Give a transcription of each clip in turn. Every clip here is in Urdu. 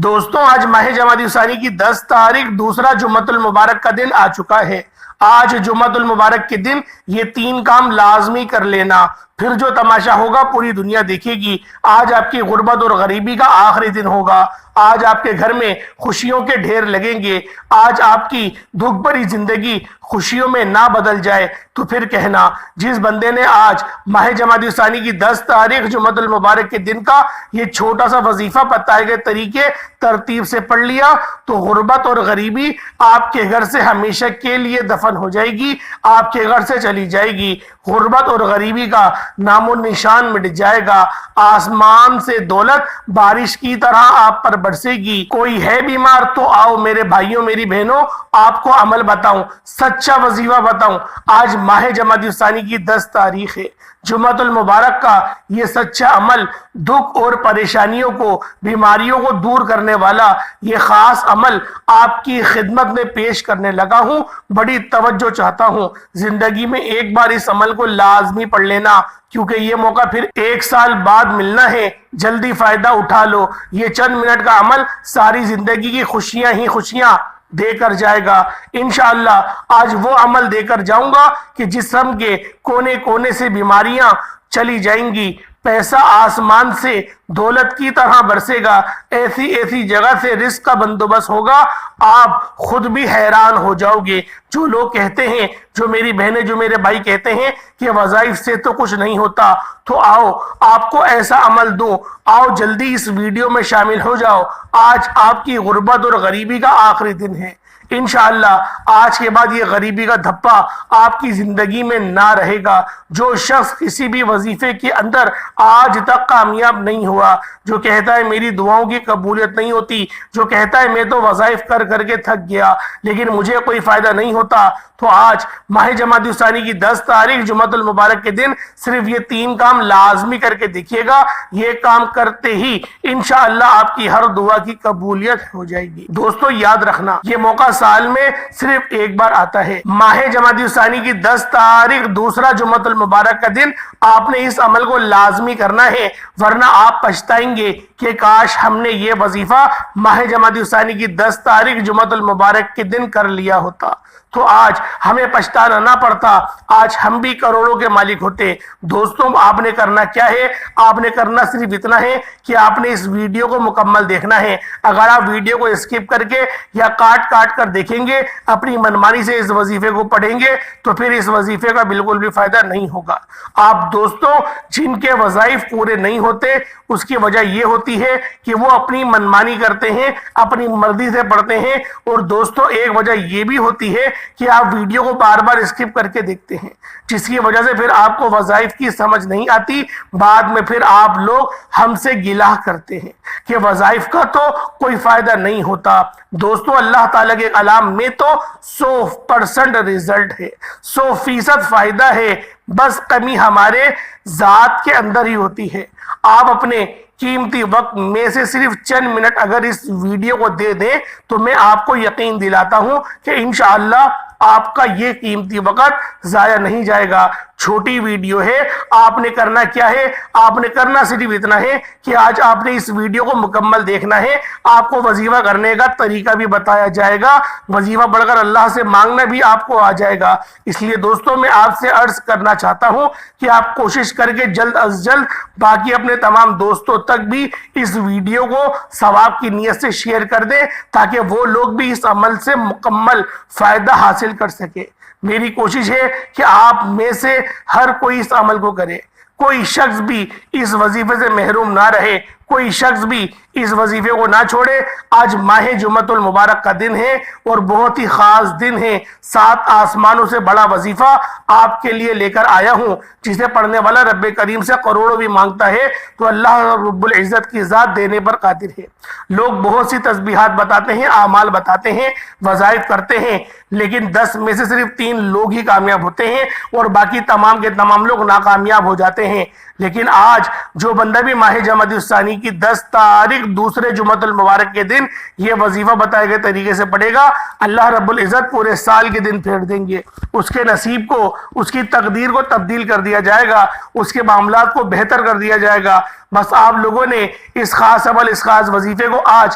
دوستوں آج ماہ جمادی الثانی کی 10 تاریخ دوسرا جمعۃ المبارک کا دن آ چکا ہے۔ آج جمعۃ المبارک کے دن یہ 3 کام لازمی کر لینا، پھر جو تماشا ہوگا پوری دنیا دیکھے گی۔ آج آپ کی غربت اور غریبی کا آخری دن ہوگا۔ آج آپ کے گھر میں خوشیوں کے ڈھیر لگیں گے۔ آج آپ کی دکھ بھری زندگی خوشیوں میں نہ بدل جائے تو پھر کہنا، جس بندے نے آج ماہ جمادی الثانی کی 10 تاریخ جمعۃ المبارک کے دن کا یہ چھوٹا سا وظیفہ بتائے گئے طریقے ترتیب سے پڑھ لیا تو غربت اور غریبی آپ کے گھر سے ہمیشہ کے لیے دفن ہو جائے گی، آپ کے گھر سے چلی جائے گی۔ غربت اور غریبی کا نام و نشان مٹ جائے گا۔ آسمان سے دولت بارش کی طرح آپ پر برسے گی۔ کوئی ہے بیمار تو آؤ میرے بھائیوں میری بہنوں، آپ کو عمل بتاؤں، سچا وظیفہ بتاؤں۔ آج ماہ جمادی الثانی کی 10 تاریخ ہے۔ جمعۃ المبارک کا یہ سچا عمل دکھ اور پریشانیوں کو، بیماریوں کو دور کرنے والا یہ خاص عمل آپ کی خدمت میں پیش کرنے لگا ہوں۔ بڑی توجہ چاہتا ہوں، زندگی میں ایک بار اس عمل کو لازمی پڑھ لینا، کیونکہ یہ موقع پھر 1 سال بعد ملنا ہے۔ جلدی فائدہ اٹھا لو، یہ چند منٹ کا عمل ساری زندگی کی خوشیاں ہی خوشیاں دے کر جائے گا۔ انشاءاللہ آج وہ عمل دے کر جاؤں گا کہ جسم کے کونے کونے سے بیماریاں چلی جائیں گی، پیسہ آسمان سے دولت کی طرح برسے گا، ایسی ایسی جگہ سے رزق کا بندوبست ہوگا، آپ خود بھی حیران ہو جاؤ گے۔ جو لوگ کہتے ہیں، جو میری بہنیں جو میرے بھائی کہتے ہیں کہ وظائف سے تو کچھ نہیں ہوتا، تو آؤ آپ کو ایسا عمل دوں، آؤ جلدی اس ویڈیو میں شامل ہو جاؤ۔ آج آپ کی غربت اور غریبی کا آخری دن ہے۔ انشاءاللہ آج کے بعد یہ غریبی کا دھپا آپ کی زندگی میں نہ رہے گا۔ جو شخص کسی بھی وظیفے کے اندر آج تک کامیاب نہیں ہوا، جو کہتا ہے میری دعاؤں کی قبولیت نہیں ہوتی، جو کہتا ہے میں تو وظائف کر کر کے تھک گیا لیکن مجھے کوئی فائدہ نہیں ہوتا، تو آج ماہ جمادی الثانی کی 10 تاریخ جمعۃ المبارک کے دن صرف یہ 3 کام لازمی کر کے دیکھیے گا۔ یہ کام کرتے ہی انشاءاللہ آپ کی ہر دعا کی قبولیت ہو جائے گی۔ دوستو یاد رکھنا، یہ موقع سال میں صرف ایک بار آتا ہے۔ ماہ جمادی الثانی کی 10 تاریخ دوسرا جمعۃ المبارک کا دن آپ نے اس عمل کو لازمی کرنا ہے، ورنہ آپ پچھتائیں گے کہ کاش ہم نے یہ وظیفہ ماہ جمادی الثانی کی 10 تاریخ جمعۃ المبارک کے دن کر لیا ہوتا تو آج ہمیں پچھتانا نہ پڑتا، آج ہم بھی کروڑوں کے مالک ہوتے۔ دوستوں آپ نے کرنا کیا ہے؟ آپ نے کرنا صرف اتنا ہے کہ آپ نے اس ویڈیو کو مکمل دیکھنا ہے۔ اگر آپ ویڈیو کو اسکپ کر کے یا کاٹ کاٹ کر دیکھیں گے، اپنی منمانی سے اس وظیفے کو پڑھیں گے تو پھر اس وظیفے کا بالکل بھی فائدہ نہیں ہوگا۔ آپ دوستوں جن کے وظائف پورے نہیں ہوتے اس کی وجہ یہ ہوتی ہے کہ وہ اپنی منمانی کرتے ہیں، اپنی مرضی سے پڑھتے ہیں، اور دوستوں ایک وجہ یہ بھی ہوتی ہے کہ آپ ویڈیو کو بار بار اسکپ کر کے دیکھتے ہیں، جس کی وجہ سے پھر آپ کو وظائف کی سمجھ نہیں آتی۔ بعد میں پھر آپ لوگ ہم سے گلہ کرتے ہیں کہ وظائف کا تو کوئی فائدہ نہیں ہوتا۔ دوستوں اللہ تعالیٰ کے کلام میں تو 100% رزلٹ ہے، 100% فائدہ ہے، بس کمی ہمارے ذات کے اندر ہی ہوتی ہے۔ آپ اپنے قیمتی وقت میں سے صرف چند منٹ اگر اس ویڈیو کو دے دیں تو میں آپ کو یقین دلاتا ہوں کہ انشاءاللہ آپ کا یہ قیمتی وقت ضائع نہیں جائے گا۔ چھوٹی ویڈیو ہے، آپ نے کرنا کیا ہے؟ آپ نے کرنا صرف اتنا ہے کہ آج آپ نے اس ویڈیو کو مکمل دیکھنا ہے۔ آپ کو وظیفہ کرنے کا طریقہ بھی بتایا جائے گا، وظیفہ پڑھ کر اللہ سے مانگنا بھی آپ کو آ جائے گا۔ اس لیے دوستوں میں آپ سے عرض کرنا چاہتا ہوں کہ آپ کوشش کر کے جلد از جلد باقی اپنے تمام دوستوں تک بھی اس ویڈیو کو ثواب کی نیت سے شیئر کر دیں، تاکہ وہ لوگ بھی اس عمل سے مکمل فائدہ حاصل کر سکے۔ میری کوشش ہے کہ آپ میں سے ہر کوئی اس عمل کو کرے، کوئی شخص بھی اس وظیفے سے محروم نہ رہے، کوئی شخص بھی اس وظیفے کو نہ چھوڑے۔ آج ماہ جمعۃ المبارک کا دن ہے اور بہت ہی خاص دن ہے۔ 7 آسمانوں سے بڑا وظیفہ آپ کے لیے لے کر آیا ہوں، جسے پڑھنے والا رب کریم سے کروڑوں بھی مانگتا ہے تو اللہ رب العزت کی ذات دینے پر قادر ہے۔ لوگ بہت سی تسبیحات بتاتے ہیں، اعمال بتاتے ہیں، وظائف کرتے ہیں، لیکن 10 میں سے صرف 3 لوگ ہی کامیاب ہوتے ہیں اور باقی تمام کے تمام لوگ ناکامیاب ہو جاتے ہیں۔ لیکن آج جو بندہ بھی ماہ جمادی الثانی کی 10 تاریخ دوسرے جمعۃ المبارک کے دن یہ وظیفہ بتائے گئے طریقے سے پڑھے گا، اللہ رب العزت پورے سال کے دن پھیر دیں گے، اس کے نصیب کو، اس کی تقدیر کو تبدیل کر دیا جائے گا، اس کے معاملات کو بہتر کر دیا جائے گا۔ بس آپ لوگوں نے اس خاص عمل، اس خاص وظیفے کو آج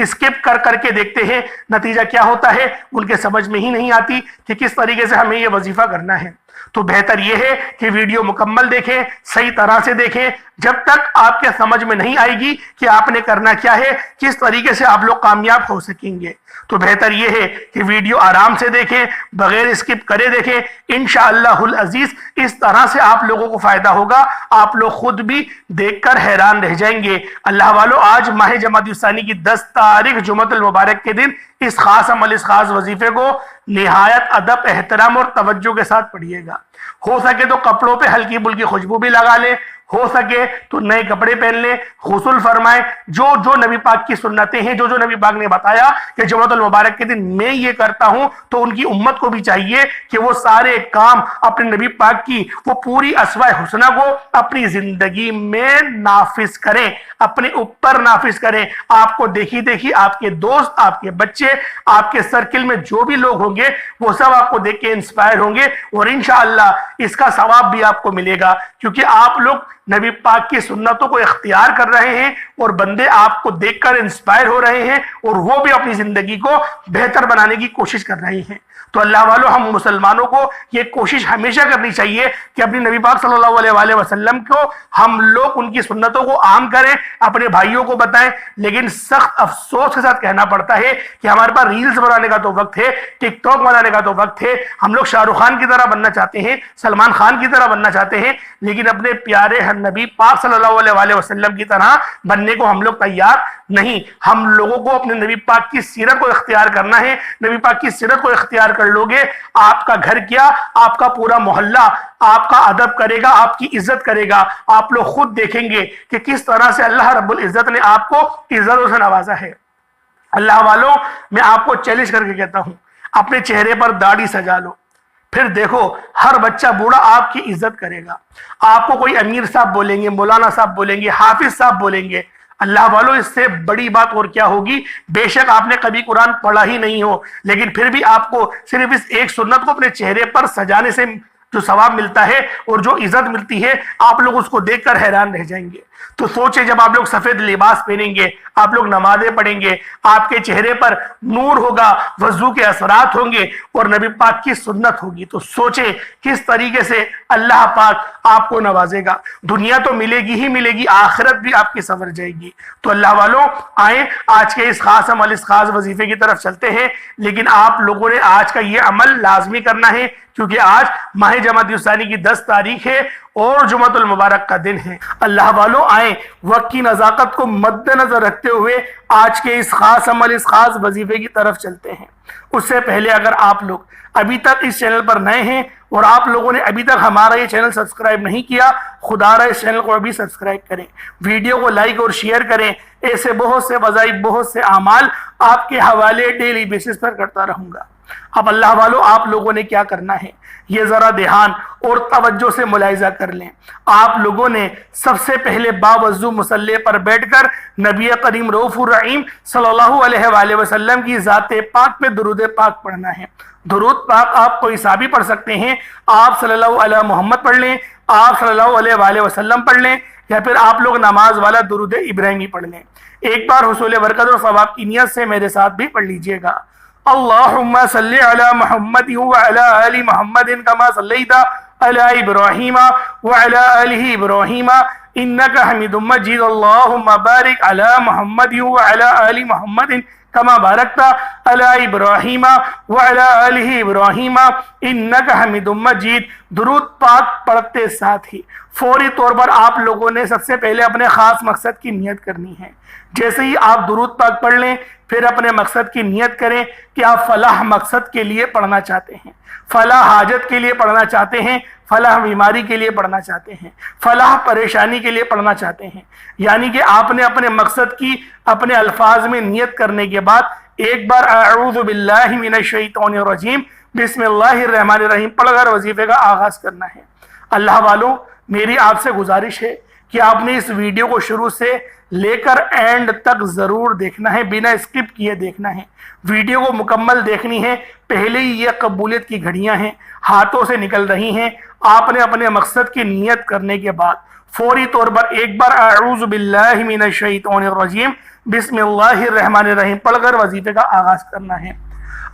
اسکپ کر کر کے دیکھتے ہیں، نتیجہ کیا ہوتا ہے ان کے سمجھ میں ہی نہیں آتی کہ کس طریقے سے ہمیں یہ وظیفہ کرنا ہے۔ تو بہتر یہ ہے کہ ویڈیو مکمل دیکھیں، صحیح طرح سے دیکھیں، جب تک آپ کے سمجھ میں نہیں آئے گی کہ آپ نے کرنا کیا ہے، کس طریقے سے آپ لوگ کامیاب ہو سکیں گے۔ تو بہتر یہ ہے کہ ویڈیو آرام سے دیکھیں، بغیر اسکپ کرے دیکھیں، انشاءاللہ العزیز اس طرح سے آپ لوگوں کو فائدہ ہوگا، آپ لوگ خود بھی دیکھ کر حیران رہ جائیں گے۔ اللہ والو، آج ماہ جمادی الثانی کی 10 تاریخ جمعۃ المبارک کے دن اس خاص عمل، اس خاص وظیفے کو نہایت ادب، احترام اور توجہ کے ساتھ پڑھیے گا۔ ہو سکے تو کپڑوں پہ ہلکی بلکی خوشبو بھی لگا لیں، ہو سکے تو نئے کپڑے پہن لیں، غسل فرمائیں، جو نبی پاک کی سنتیں ہیں، جو نبی پاک نے بتایا کہ جمعۃ المبارک کے دن میں یہ کرتا ہوں، تو ان کی امت کو بھی چاہیے کہ وہ سارے کام اپنے نبی پاک کی وہ پوری اسوائے حسنہ کو اپنی زندگی میں نافذ کریں، اپنے اوپر نافذ کریں۔ آپ کو دیکھی دیکھی آپ کے دوست، آپ کے بچے، آپ کے سرکل میں جو بھی لوگ ہوں گے وہ سب آپ کو دیکھ کے انسپائر ہوں گے، اور انشاءاللہ اس کا ثواب بھی آپ کو ملے گا، کیونکہ آپ لوگ نبی پاک کی سنتوں کو اختیار کر رہے ہیں اور بندے آپ کو دیکھ کر انسپائر ہو رہے ہیں، اور وہ بھی اپنی زندگی کو بہتر بنانے کی کوشش کر رہے ہیں۔ تو اللہ والو، ہم مسلمانوں کو یہ کوشش ہمیشہ کرنی چاہیے کہ اپنی نبی پاک صلی اللہ علیہ وآلہ وسلم کو ہم لوگ ان کی سنتوں کو عام کریں، اپنے بھائیوں کو بتائیں۔ لیکن سخت افسوس کے ساتھ کہنا پڑتا ہے کہ ہمارے پاس ریلز بنانے کا تو وقت ہے، ٹک ٹاک بنانے کا تو وقت ہے، ہم لوگ شاہ رخ خان کی طرح بننا چاہتے ہیں، سلمان خان کی طرح بننا چاہتے ہیں، لیکن اپنے پیارے نبی پاک صلی اللہ علیہ وآلہ وسلم کی طرح بننے کو ہم لوگ تیار نہیں۔ ہم لوگوں کو اپنے نبی پاک کی سیرت کو اختیار کرنا ہے۔ نبی پاک کی سیرت کو اختیار کر لو گے، آپ کا گھر کیا، آپ کا پورا محلہ آپ کا ادب کرے گا، آپ کی عزت کرے گا۔ آپ لوگ خود دیکھیں گے کہ کس طرح سے اللہ رب العزت نے آپ کو عزتوں سے نوازا ہے۔ اللہ والوں، میں آپ کو چیلنج کر کے کہتا ہوں، اپنے چہرے پر داڑھی سجا لو، پھر دیکھو ہر بچہ بوڑھا آپ کی عزت کرے گا۔ آپ کو کوئی امیر صاحب بولیں گے، مولانا صاحب بولیں گے، حافظ صاحب بولیں گے۔ اللہ والوں، اس سے بڑی بات اور کیا ہوگی؟ بے شک آپ نے کبھی قرآن پڑھا ہی نہیں ہو، لیکن پھر بھی آپ کو صرف اس ایک سنت کو اپنے چہرے پر سجانے سے جو ثواب ملتا ہے اور جو عزت ملتی ہے، آپ لوگ اس کو دیکھ کر حیران رہ جائیں گے۔ تو سوچیں، جب آپ لوگ سفید لباس پہنیں گے، آپ لوگ نمازیں پڑھیں گے، آپ کے چہرے پر نور ہوگا، وضو کے اثرات ہوں گے اور نبی پاک کی سنت ہوگی، تو سوچیں کس طریقے سے اللہ پاک آپ کو نوازے گا۔ دنیا تو ملے گی ہی ملے گی، آخرت بھی آپ کی سنور جائے گی۔ تو اللہ والوں، آئیں آج کے اس خاص عمل، اس خاص وظیفے کی طرف چلتے ہیں، لیکن آپ لوگوں نے آج کا یہ عمل لازمی کرنا ہے، کیونکہ آج ماہ جمادی الثانی کی 10 تاریخ ہے اور جمعۃ المبارک کا دن ہے۔ اللہ والوں، آئیں وقت کی نزاکت کو مد نظر رکھتے ہوئے آج کے اس خاص عمل، اس خاص وظیفے کی طرف چلتے ہیں۔ اس سے پہلے اگر آپ لوگ ابھی تک اس چینل پر نئے ہیں اور آپ لوگوں نے ابھی تک ہمارا یہ چینل سبسکرائب نہیں کیا، خدا رہا اس چینل کو ابھی سبسکرائب کریں، ویڈیو کو لائک اور شیئر کریں۔ ایسے بہت سے وظائف، بہت سے اعمال آپ کے حوالے ڈیلی بیسس پر کرتا رہوں گا۔ اب اللہ والوں، آپ لوگوں نے کیا کرنا ہے، یہ ذرا دھیان اور توجہ سے ملاحظہ کر لیں۔ آپ لوگوں نے سب سے پہلے باوضو مصلی پر بیٹھ کر نبی کریم رؤوف الرحیم صلی اللہ علیہ وآلہ وسلم کی ذات پاک پہ درود پاک پڑھنا ہے۔ درود پاک آپ کوئی سا بھی پڑھ سکتے ہیں، آپ صلی اللہ علیہ محمد پڑھ لیں، آپ صلی اللہ علیہ وآلہ وسلم پڑھ لیں، یا پھر آپ لوگ نماز والا درود ابراہیمی پڑھ لیں۔ ایک بار حصول برکت اور ثواب کی نیت سے میرے ساتھ بھی پڑھ لیجئے گا۔ اللہم صلی علی محمد وعلی آل محمد کما صلیت علی ابراہیم وعلی آل ابراہیم انکا حمید مجید۔ اللہم بارک علی محمد وعلی آل محمد کما بارکت علی ابراہیم وعلی آل ابراہیم انکا حمید مجید۔ درود پاک پڑھتے ساتھ ہی فوری طور پر آپ لوگوں نے سب سے پہلے اپنے خاص مقصد کی نیت کرنی ہے۔ جیسے ہی آپ درود پاک پڑھ لیں، پھر اپنے مقصد کی نیت کریں کہ آپ فلاح مقصد کے لیے پڑھنا چاہتے ہیں، فلاح حاجت کے لیے پڑھنا چاہتے ہیں، فلاح بیماری کے لیے پڑھنا چاہتے ہیں، فلاح پریشانی کے لیے پڑھنا چاہتے ہیں۔ یعنی کہ آپ نے اپنے مقصد کی اپنے الفاظ میں نیت کرنے کے بعد ایک بار اعوذ باللہ من الشیطان الرجیم بسم اللہ الرحمن الرحیم پڑھ کر وظیفے کا آغاز کرنا ہے۔ اللہ والوں، میری آپ سے گزارش ہے کہ آپ نے اس ویڈیو کو شروع سے لے کر اینڈ تک ضرور دیکھنا ہے، بنا اسکپ کیے دیکھنا ہے۔ ویڈیو کو مکمل دیکھنی ہے، پہلے ہی یہ قبولیت کی گھڑیاں ہیں، ہاتھوں سے نکل رہی ہیں۔ آپ نے اپنے مقصد کی نیت کرنے کے بعد فوری طور پر ایک بار اعوذ باللہ من الشیطان الرجیم بسم اللہ الرحمن الرحیم پڑھ کر وظیفے کا آغاز کرنا ہے۔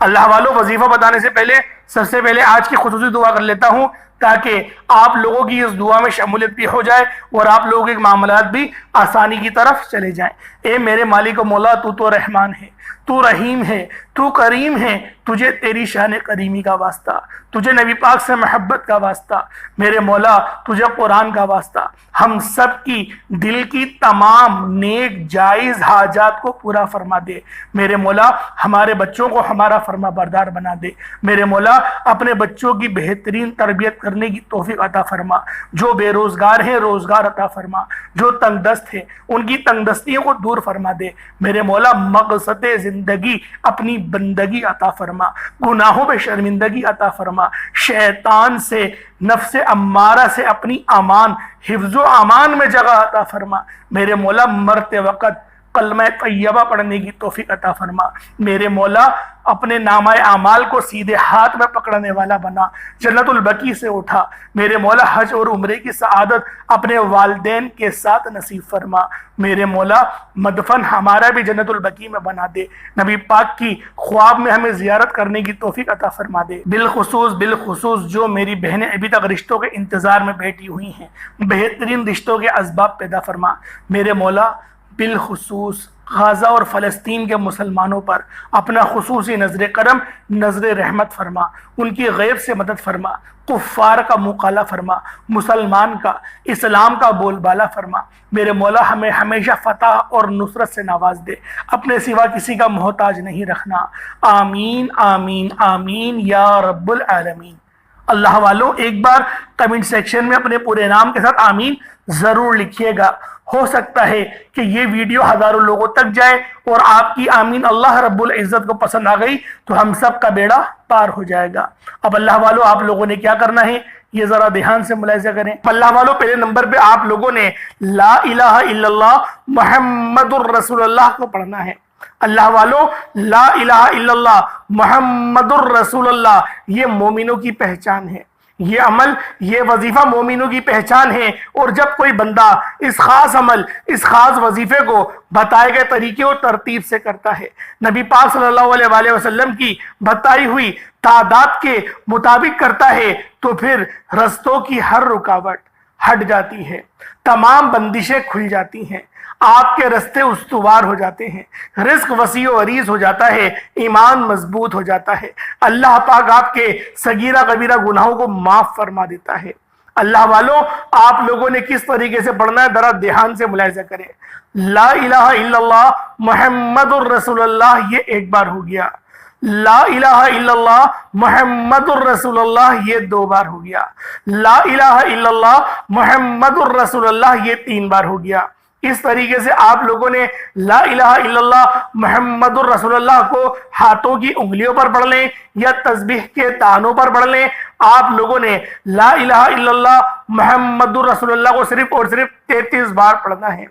اللہ والوں، وظیفہ بتانے سے پہلے سب سے پہلے آج کی خصوصی دعا کر لیتا ہوں تاکہ آپ لوگوں کی اس دعا میں شمولیت بھی ہو جائے اور آپ لوگوں کے معاملات بھی آسانی کی طرف چلے جائیں۔ اے میرے مالک و مولا، تو رحمان ہے، تو رحیم ہے، تو کریم ہے، تجھے تیری شان کریمی کا واسطہ، تجھے نبی پاک سے محبت کا واسطہ، میرے مولا تجھے قرآن کا واسطہ، ہم سب کی دل کی تمام نیک جائز حاجات کو پورا فرما دے۔ میرے مولا ہمارے بچوں کو ہمارا فرما بردار بنا دے۔ میرے مولا اپنے بچوں کی بہترین تربیت کرنے کی توفیق عطا فرما۔ جو بے روزگار ہیں روزگار عطا فرما، جو تنگ دست ہیں ان کی تنگ دستیوں کو دور فرما دے۔ میرے مولا مقصد زندگی اپنی بندگی عطا فرما، گناہوں پہ شرمندگی عطا فرما، شیطان سے، نفس امارہ سے اپنی امان، حفظ و امان میں جگہ عطا فرما۔ میرے مولا مرتے وقت کلمہ طیبہ پڑھنے کی توفیق عطا فرما۔ میرے مولا اپنے نامہ اعمال کو سیدھے ہاتھ میں پکڑنے والا بنا، جنت البقیع سے اٹھا۔ میرے مولا حج اور عمرے کی سعادت اپنے والدین کے ساتھ نصیب فرما۔ میرے مولا مدفن ہمارا بھی جنت البقیع میں بنا دے۔ نبی پاک کی خواب میں ہمیں زیارت کرنے کی توفیق عطا فرما دے۔ بالخصوص جو میری بہنیں ابھی تک رشتوں کے انتظار میں بیٹھی ہوئی ہیں، بہترین رشتوں کے اسباب پیدا فرما۔ میرے مولا بالخصوص غزہ اور فلسطین کے مسلمانوں پر اپنا خصوصی نظر کرم، نظر رحمت فرما، ان کی غیب سے مدد فرما، کفار کا مقابلہ فرما، مسلمان کا، اسلام کا بول بالا فرما۔ میرے مولا ہمیں ہمیشہ فتح اور نصرت سے نواز دے، اپنے سوا کسی کا محتاج نہیں رکھنا۔ آمین آمین آمین یا رب العالمین۔ اللہ والوں، ایک بار کمنٹ سیکشن میں اپنے پورے نام کے ساتھ آمین ضرور لکھیے گا۔ ہو سکتا ہے کہ یہ ویڈیو ہزاروں لوگوں تک جائے اور آپ کی آمین اللہ رب العزت کو پسند آ گئی تو ہم سب کا بیڑا پار ہو جائے گا۔ اب اللہ والوں، آپ لوگوں نے کیا کرنا ہے یہ ذرا دھیان سے ملاحظہ کریں۔ اللہ والوں، پہلے نمبر پہ آپ لوگوں نے لا الہ الا اللہ محمد الرسول اللہ کو پڑھنا ہے۔ اللہ والوں، لا الہ الا اللہ محمد الرسول اللہ یہ مومنوں کی پہچان ہے، یہ عمل، یہ وظیفہ مومنوں کی پہچان ہے۔ اور جب کوئی بندہ اس خاص عمل، اس خاص وظیفے کو بتائے گئے طریقے اور ترتیب سے کرتا ہے، نبی پاک صلی اللہ علیہ وآلہ وسلم کی بتائی ہوئی تعداد کے مطابق کرتا ہے تو پھر رستوں کی ہر رکاوٹ ہٹ جاتی ہے، تمام بندشیں کھل جاتی ہیں، آپ کے رستے استوار ہو جاتے ہیں، رزق وسیع و عریض ہو جاتا ہے، ایمان مضبوط ہو جاتا ہے، اللہ پاک آپ کے صغیرہ کبیرہ گناہوں کو معاف فرما دیتا ہے۔ اللہ والوں، آپ لوگوں نے کس طریقے سے پڑھنا ہے ذرا دھیان سے ملاحظہ کریں۔ لا الہ الا اللہ محمد الرسول اللہ یہ ایک بار ہو گیا، لا الہ الا اللہ محمد الرسول اللہ یہ 2 بار ہو گیا، لا الہ الا اللہ محمد الرسول اللہ یہ 3 بار ہو گیا۔ اس طریقے سے آپ لوگوں نے لا الہ الا اللہ محمد الرسول اللہ کو ہاتھوں کی انگلیوں پر پڑھ لیں یا تسبیح کے دانوں پر پڑھ لیں۔ آپ لوگوں نے لا الہ الا اللہ محمد الرسول اللہ کو صرف اور صرف 33 بار پڑھنا ہے۔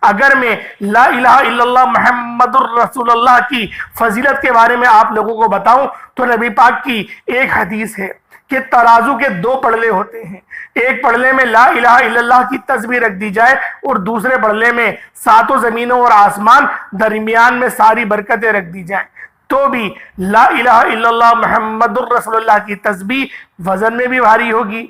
اگر میں لا الہ الا اللہ محمد الرسول اللہ کی فضیلت کے بارے میں آپ لوگوں کو بتاؤں تو نبی پاک کی ایک حدیث ہے کہ ترازو کے 2 پڑلے ہوتے ہیں، ایک پڑلے میں لا الہ الا اللہ کی تسبیح رکھ دی جائے اور دوسرے پڑلے میں 7 زمینوں اور آسمان، درمیان میں ساری برکتیں رکھ دی جائیں، تو بھی لا الہ الا اللہ محمد الرسول اللہ کی تسبیح وزن میں بھی بھاری ہوگی،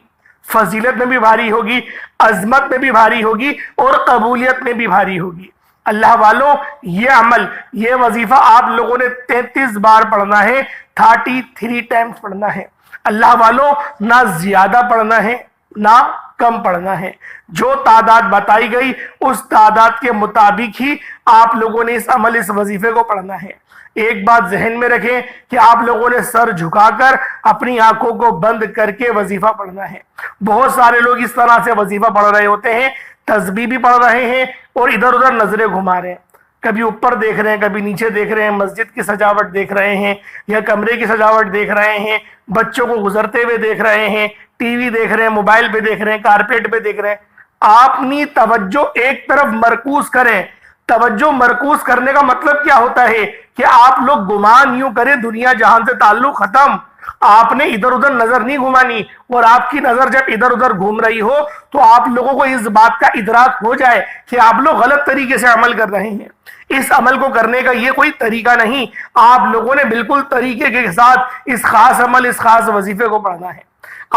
فضیلت میں بھی بھاری ہوگی، عظمت میں بھی بھاری ہوگی اور قبولیت میں بھی بھاری ہوگی۔ اللہ والوں، یہ عمل، یہ وظیفہ آپ لوگوں نے 33 بار پڑھنا ہے، 33 ٹائمز پڑھنا ہے۔ اللہ والوں، نہ زیادہ پڑھنا ہے نہ کم پڑھنا ہے، جو تعداد بتائی گئی اس تعداد کے مطابق ہی آپ لوگوں نے اس عمل، اس وظیفے کو پڑھنا ہے۔ ایک بات ذہن میں رکھیں کہ آپ لوگوں نے سر جھکا کر اپنی آنکھوں کو بند کر کے وظیفہ پڑھنا ہے۔ بہت سارے لوگ اس طرح سے وظیفہ پڑھ رہے ہوتے ہیں، تسبیح بھی پڑھ رہے ہیں اور ادھر ادھر نظریں گھما رہے ہیں، کبھی اوپر دیکھ رہے ہیں، کبھی نیچے دیکھ رہے ہیں، مسجد کی سجاوٹ دیکھ رہے ہیں یا کمرے کی سجاوٹ دیکھ رہے ہیں، بچوں کو گزرتے ہوئے دیکھ رہے ہیں، ٹی وی دیکھ رہے ہیں، موبائل پہ دیکھ رہے ہیں، کارپیٹ پہ دیکھ رہے ہیں۔ اپنی توجہ ایک طرف مرکوز کریں۔ توجہ مرکوز کرنے کا مطلب کیا ہوتا ہے کہ آپ لوگ گمان یوں کریں دنیا جہان سے تعلق ختم، آپ نے ادھر ادھر نظر نہیں گھمانی، اور آپ کی نظر جب ادھر ادھر گھوم رہی ہو تو آپ لوگوں کو اس بات کا ادراک ہو جائے کہ آپ لوگ غلط طریقے سے عمل کر رہے ہیں۔ اس عمل کو کرنے کا یہ کوئی طریقہ نہیں، آپ لوگوں نے بالکل طریقے کے ساتھ اس خاص عمل، اس خاص وظیفے کو پڑھنا ہے۔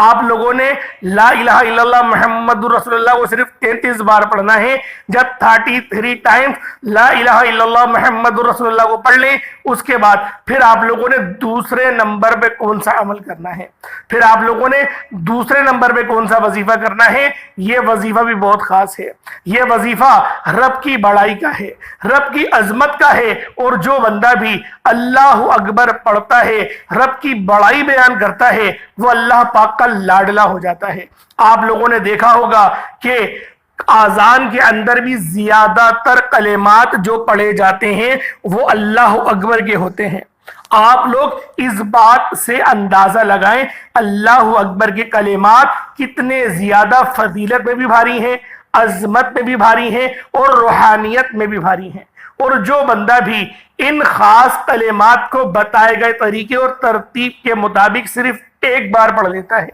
آپ لوگوں نے لا الہ الا اللہ محمد رسول اللہ کو صرف 33 بار پڑھنا ہے۔ جب 33 ٹائمز لا الہ الا اللہ محمد رسول اللہ کو پڑھ لیں، اس کے بعد پھر آپ لوگوں نے دوسرے نمبر پہ کون سا عمل کرنا ہے، پھر آپ لوگوں نے دوسرے نمبر پہ کون سا وظیفہ کرنا ہے۔ یہ وظیفہ بھی بہت خاص ہے، یہ وظیفہ رب کی بڑائی کا ہے، رب کی عظمت کا ہے، اور جو بندہ بھی اللہ اکبر پڑھتا ہے، رب کی بڑائی بیان کرتا ہے، وہ اللہ پاک کا لاڈلا ہو جاتا ہے۔ آپ لوگوں نے دیکھا ہوگا کہ آذان کے اندر بھی زیادہ تر کلمات جو پڑھے جاتے ہیں وہ اللہ اکبر کے ہوتے ہیں۔ آپ لوگ اس بات سے اندازہ لگائیں اللہ اکبر کے کلمات کتنے زیادہ فضیلت میں بھی بھاری ہیں، عظمت میں بھی بھاری ہیں، اور روحانیت میں بھی بھاری ہیں۔ اور جو بندہ بھی ان خاص کلمات کو بتائے گئے طریقے اور ترتیب کے مطابق صرف ایک بار پڑھ لیتا ہے،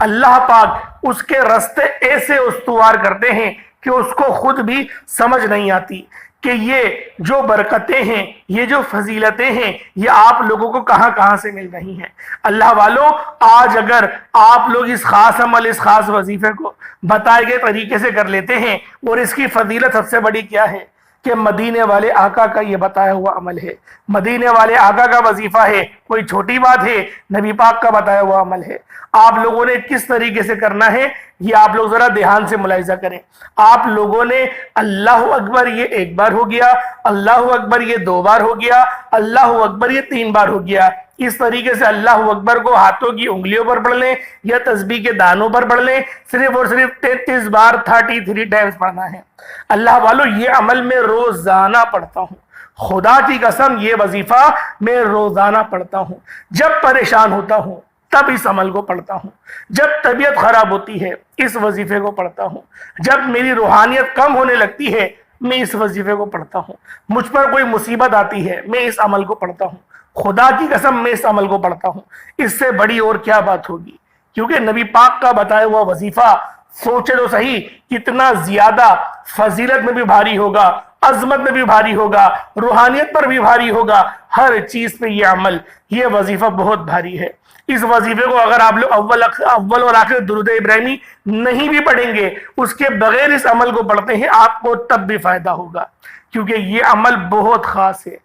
اللہ پاک اس کے راستے ایسے استوار کرتے ہیں کہ اس کو خود بھی سمجھ نہیں آتی کہ یہ جو برکتیں ہیں، یہ جو فضیلتیں ہیں، یہ آپ لوگوں کو کہاں کہاں سے مل رہی ہیں۔ اللہ والوں، آج اگر آپ لوگ اس خاص عمل، اس خاص وظیفے کو بتائے گئے طریقے سے کر لیتے ہیں، اور اس کی فضیلت سب سے بڑی کیا ہے کہ مدینے والے آقا کا یہ بتایا ہوا عمل ہے، مدینے والے آقا کا وظیفہ ہے، کوئی چھوٹی بات ہے، نبی پاک کا بتایا ہوا عمل ہے۔ آپ لوگوں نے کس طریقے سے کرنا ہے یہ آپ لوگ ذرا دھیان سے ملاحظہ کریں۔ آپ لوگوں نے اللہ اکبر یہ ایک بار ہو گیا، اللہ اکبر یہ 2 بار ہو گیا، اللہ اکبر یہ 3 بار ہو گیا۔ اس طریقے سے اللہ اکبر کو ہاتھوں کی انگلیوں پر پڑھ لیں یا تسبیح کے دانوں پر پڑھ لیں، صرف اور صرف 33 بار 33 ٹائمز پڑھنا ہے۔ اللہ والو، یہ عمل میں روزانہ پڑھتا ہوں، خدا کی قسم یہ وظیفہ میں روزانہ پڑھتا ہوں۔ جب پریشان ہوتا ہوں تب اس عمل کو پڑھتا ہوں، جب طبیعت خراب ہوتی ہے اس وظیفے کو پڑھتا ہوں، جب میری روحانیت کم ہونے لگتی ہے میں اس وظیفے کو پڑھتا ہوں، مجھ پر کوئی مصیبت آتی ہے میں اس عمل کو پڑھتا ہوں، خدا کی قسم میں اس عمل کو پڑھتا ہوں۔ اس سے بڑی اور کیا بات ہوگی، کیونکہ نبی پاک کا بتایا ہوا وظیفہ سوچے تو صحیح کتنا زیادہ فضیلت میں بھی بھاری ہوگا، عظمت میں بھی بھاری ہوگا، روحانیت پر بھی بھاری ہوگا، ہر چیز پہ یہ عمل، یہ وظیفہ بہت بھاری ہے۔ اس وظیفے کو اگر آپ لوگ اول اور آخر درود ابراہیمی نہیں بھی پڑھیں گے، اس کے بغیر اس عمل کو پڑھتے ہیں، آپ کو تب بھی فائدہ ہوگا، کیونکہ یہ عمل بہت خاص ہے۔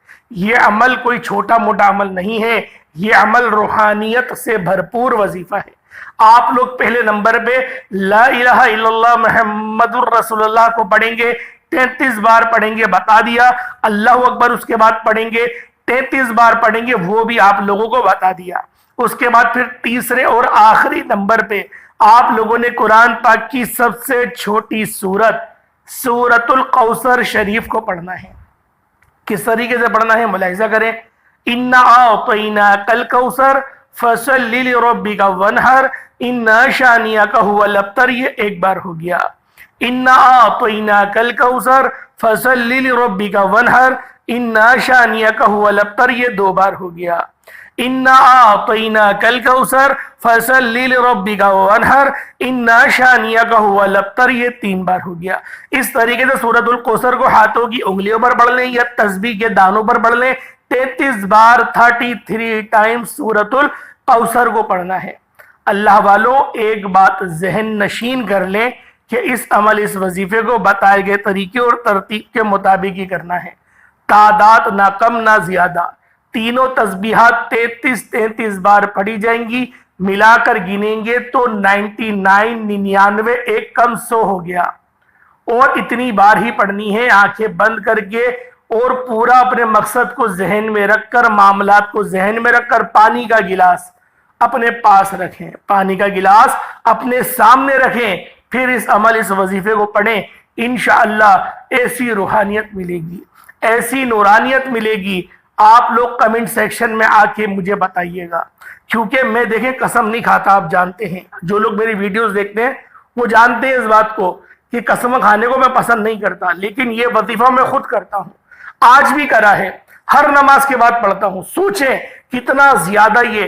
یہ عمل کوئی چھوٹا موٹا عمل نہیں ہے، یہ عمل روحانیت سے بھرپور وظیفہ ہے۔ آپ لوگ پہلے نمبر پہ لا الہ الا اللہ محمد الرسول اللہ کو پڑھیں گے، 33 بار پڑھیں گے، بتا دیا۔ اللہ اکبر اس کے بعد پڑھیں گے، 33 بار پڑھیں گے، وہ بھی آپ لوگوں کو بتا دیا۔ اس کے بعد پھر تیسرے اور آخری نمبر پہ آپ لوگوں نے قرآن پاک کی سب سے چھوٹی سورت سورۃ الکوثر شریف کو پڑھنا ہے۔ کس طریقے سے پڑھنا ہے ملاحظہ کریں۔ اِنَّا أَعْطَيْنَاكَ الْكَوْثَرَ فَصَلِّ لِرَبِّكَ وَانْحَرْ إِنَّ شَانِئَكَ هُوَ الْأَبْتَرُ یہ ایک بار ہو گیا۔ اِنَّا أَعْطَيْنَاكَ الْكَوْثَرَ فَصَلِّ لِرَبِّكَ وَانْحَرْ إِنَّ شَانِئَكَ هُوَ الْأَبْتَرُ یہ 2 بار ہو گیا۔ اِنَّا أَعْطَيْنَاكَ الْكَوْثَرَ فَصَلِّ لِرَبِّكَ وَانْحَرْ إِنَّ شَانِئَكَ هُوَ الْأَبْتَرُ یہ 3 بار ہو گیا۔ اس طریقے سے سورۃ الکوثر کو ہاتھوں کی انگلیوں پر پڑھ لیں یا تسبیح کے دانوں پر پڑھ لیں، 33 بار 33 ٹائم سورۃ الکوثر کو پڑھنا ہے۔ اللہ والوں، ایک بات ذہن نشین کر لیں کہ اس عمل، اس وظیفے کو بتائے گئے طریقے اور ترتیب کے مطابق ہی کرنا ہے۔ تعداد نہ کم نہ زیادہ، تینوں تسبیحات 33 بار پڑھی جائیں گی، ملا کر گنیں گے تو 99 ایک کم 100 ہو گیا۔ اور اتنی بار ہی پڑھنی ہے آنکھیں بند کر کے، اور پورا اپنے مقصد کو ذہن میں رکھ کر، معاملات کو ذہن میں رکھ کر، پانی کا گلاس اپنے پاس رکھیں، پانی کا گلاس اپنے سامنے رکھیں، پھر اس عمل، اس وظیفے کو پڑھیں۔ انشاءاللہ ایسی روحانیت ملے گی، ایسی نورانیت ملے گی، آپ لوگ کمنٹ سیکشن میں آ کے مجھے بتائیے گا، کیونکہ میں دیکھیں قسم نہیں کھاتا، آپ جانتے ہیں، جو لوگ میری ویڈیوز دیکھتے ہیں وہ جانتے ہیں اس بات کو کہ قسم کھانے کو میں پسند نہیں کرتا، لیکن یہ وظیفہ میں خود کرتا ہوں، آج بھی کرا ہے، ہر نماز کے بعد پڑھتا ہوں۔ سوچیں کتنا زیادہ یہ